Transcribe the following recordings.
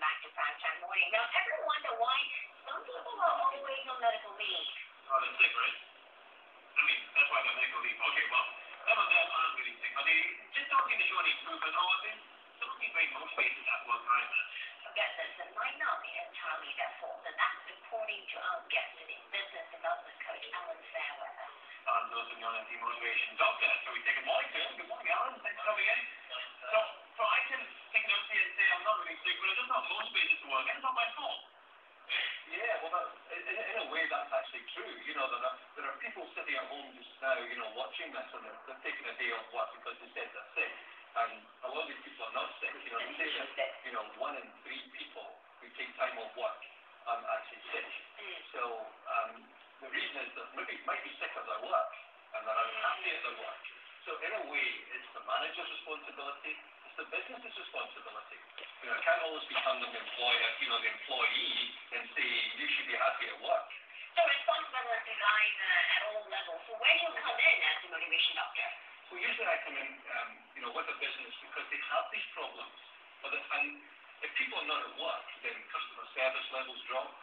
back to Primetime Morning. Now, ever wonder why some people are always on medical leave? Oh, they're sick, right? I mean, that's why they're medical leave. Okay, well, some of them aren't really sick, but they just don't seem to show any improvement. Oh, they don't seem very motivated at work either. Forget this, it might not be entirely their fault, and that's according to our guest today, business development coach, Fairweather. Those are the motivation doctor. So we say good morning to him. Good morning, Alan. Thanks for coming in. So I can take notes here and say I'm not really sick, but I'm just not motivated to work. It's not my fault. Yeah, well, in a way, that's actually true. You know, there are people sitting at home just now, you know, watching this, and they're taking a day off work because they said they're sick. And a lot of these people are not sick. You know, they say that, you know, 1 in 3 people who take time off work are actually sick. So the reason is that maybe might be sick at their work and they're unhappy at their work. So in a way, it's the manager's responsibility. It's the business's responsibility. You know, it can't always become the employer, you know, the employee, and say you should be happy at work. So responsibility lies at all levels. So where do you come in as a motivation doctor? Well, usually I come in, you know, with a business because they have these problems. And if people are not at work, then customer service levels drop,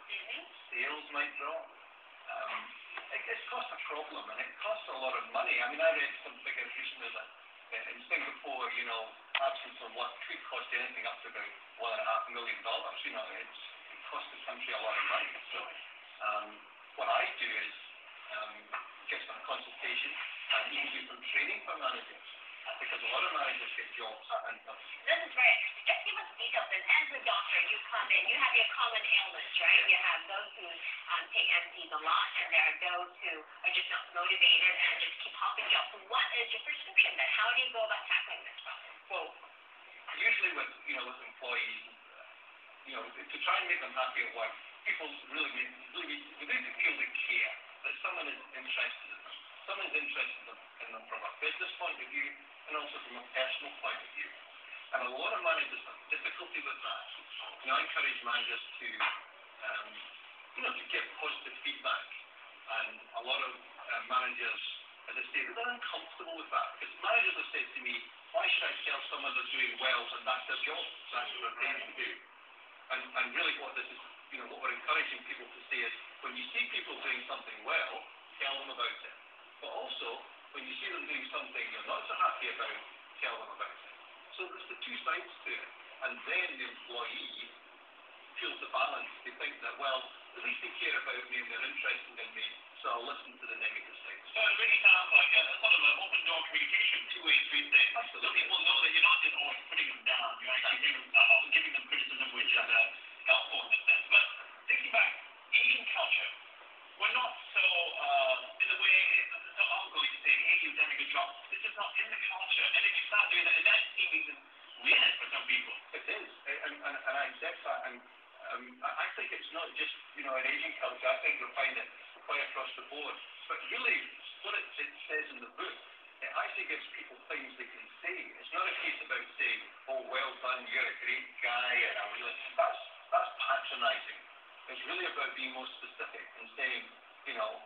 sales might drop. It's cost a problem, and it costs a lot of money. I mean, I read some figures recently that in Singapore, you know, absence from work could cost anything up to about $1.5 million. You know, it costs the country a lot of money. So what I do is get some consultation and even do some training for managers, because a lot of managers get jobs. And this is very interesting. Just give us details. And as a doctor, you come in, you have your common ailments, right? You have those who take MCs a lot, and there are those who are just not motivated and just keep hopping jobs. So what is your prescription then? How do you go about tackling this problem? Well, usually with employees, you know, to try and make them happy at work, people really need to feel they care, that someone is interested in them. Someone's interested in them from a business point of view and also from a personal point of view. And a lot of managers have difficulty with that. You know, I encourage managers to, you know, to give positive feedback. And a lot of managers, as I say, they're uncomfortable with that. Because managers have said to me, why should I tell someone they're doing well and that's their job? That's what they're paid to do. And really what this is, you know, what we're encouraging people to say is, when you see people doing something well, tell them about it. But also, when you see them doing something you're not so happy about, tell them about it. So there's the two sides to it. And then the employee feels the balance. They think that, well, at least they care about me and they're interested in me, so I'll listen to the negative side. So it really sounds like a sort of an open door communication, two-way street there. So people know that you're not just always putting them down. You're actually giving them criticism, which is helpful in a sense. But thinking back, Asian culture, we're not so, in a way, so outgoing to say, hey, you've done a good job. This is not in the culture. And if you start doing that, and that seems even weird for some people. It is, and I accept that. And I think it's not just, you know, an Asian culture. I think you'll find it quite across the board. But really, what it says in the book, it actually gives people things they can say. It's not a case about saying, oh, well done, you're a great guy, and I'm really, that's patronizing. It's really about being more specific and saying, you know,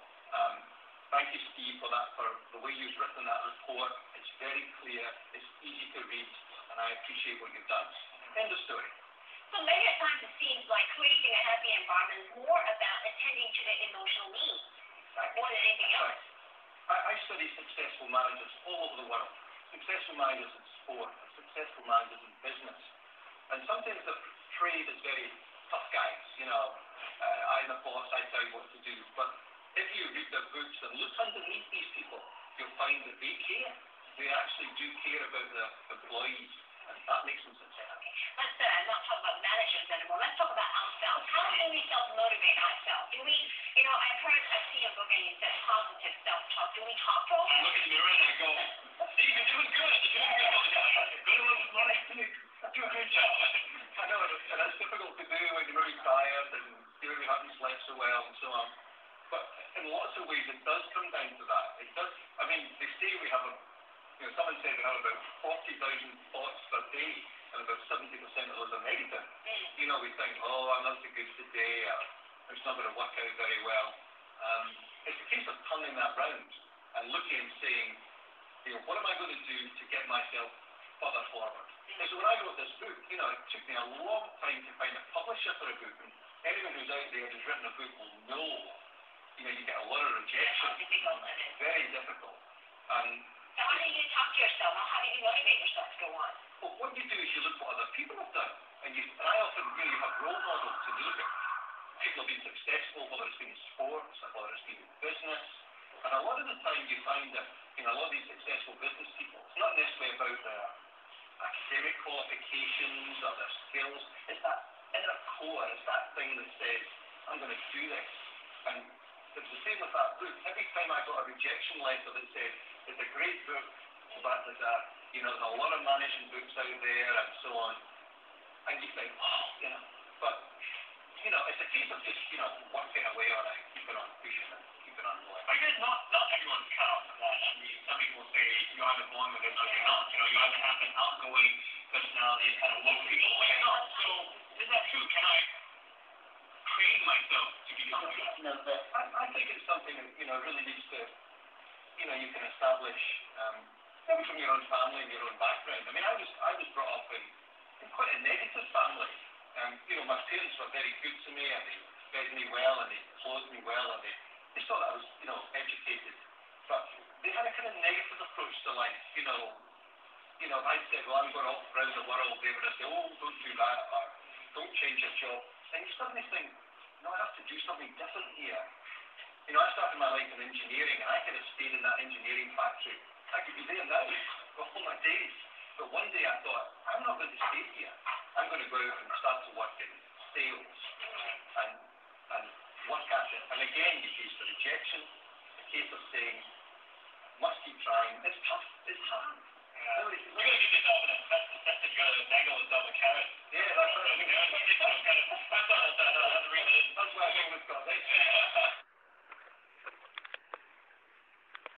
thank you, Steve, for the way you've written that report. It's very clear, it's easy to read, and I appreciate what you've done. End of story. So many times it seems like creating a happy environment is more about attending to the emotional needs, more than anything else. I study successful managers all over the world. Successful managers in sport, and successful managers in business. And sometimes they're portrayed as very tough guys, you know, I'm the boss, I tell you what to do. But if you read their books and look underneath these people, you'll find that they care. They actually do care about their employees, and that makes them successful. Let's not talk about managers anymore. Let's talk about ourselves. How do we self-motivate ourselves? Do we, you know, I see a book and you said positive self-talk. Do we talk to ourselves? I look in the mirror and I go, Steve, you're doing good. You're doing good. Go to work this morning. Do a good job. I know, and it's difficult to do when you're really tired and you really haven't slept so well and so on. But in lots of ways, it does come down to that. It does. I mean, they say we have someone said we have about 40,000 thoughts per day, and about 70% of those are negative. You know, we think, oh, I'm not so good today, or it's not going to work out very well. It's a case of turning that round and looking and saying, you know, what am I going to do to get myself further forward? And so when I wrote this book, you know, it took me a long time to find a publisher for a book, and anyone who's out there who's written a book will know, you get a lot of rejection. How difficult it is. Very difficult. And so how do you talk to yourself? How do you motivate yourself to go on? well, what you do is you look what other people have done. And I often really have role models to look at. People have been successful, whether it's been in sports, or whether it's been in business. And a lot of the time you find that, a lot of these successful business people, it's not necessarily about their academic qualifications or their skills. It's that inner core, it's that thing that says, I'm going to do this. And it's the same with that book. Every time I got a rejection letter that said, it's a great book, but there's a lot of management books out there and so on. And you think, but, it's a case of just, working away on it, keeping on pushing and keeping on going. I guess not everyone's cut out for that. I mean, some people say you're either born with it or you're not. You either have an outgoing personality and kind of work with people or you're not. So, is that true? Can I train myself to be something else? I think it's something that, really needs to, you can establish, maybe from your own family and your own background. I mean, I was brought up in quite a negative family. My parents were very good to me, and they fed me well, and they clothed me well, and they thought I was, educated. But they had a kind of negative approach to life. If I said, well, I'm going off around the world, they would have said, oh, don't do that, or don't change your job. And you suddenly think, no, I have to do something different here. I started my life in engineering, and I could have stayed in that engineering factory. I could be there now for all my days. But one day I thought, I'm not going to stay here. I'm going to go out and start to work in sales and work at it. And again, you face the rejection, the case of saying, must keep trying. It's tough. It's hard. Yeah. We're going to give yourself an incentive. You've got to dangle yourself a carrot. Yeah, that's right. That's how to read it. That's why I think we've got this.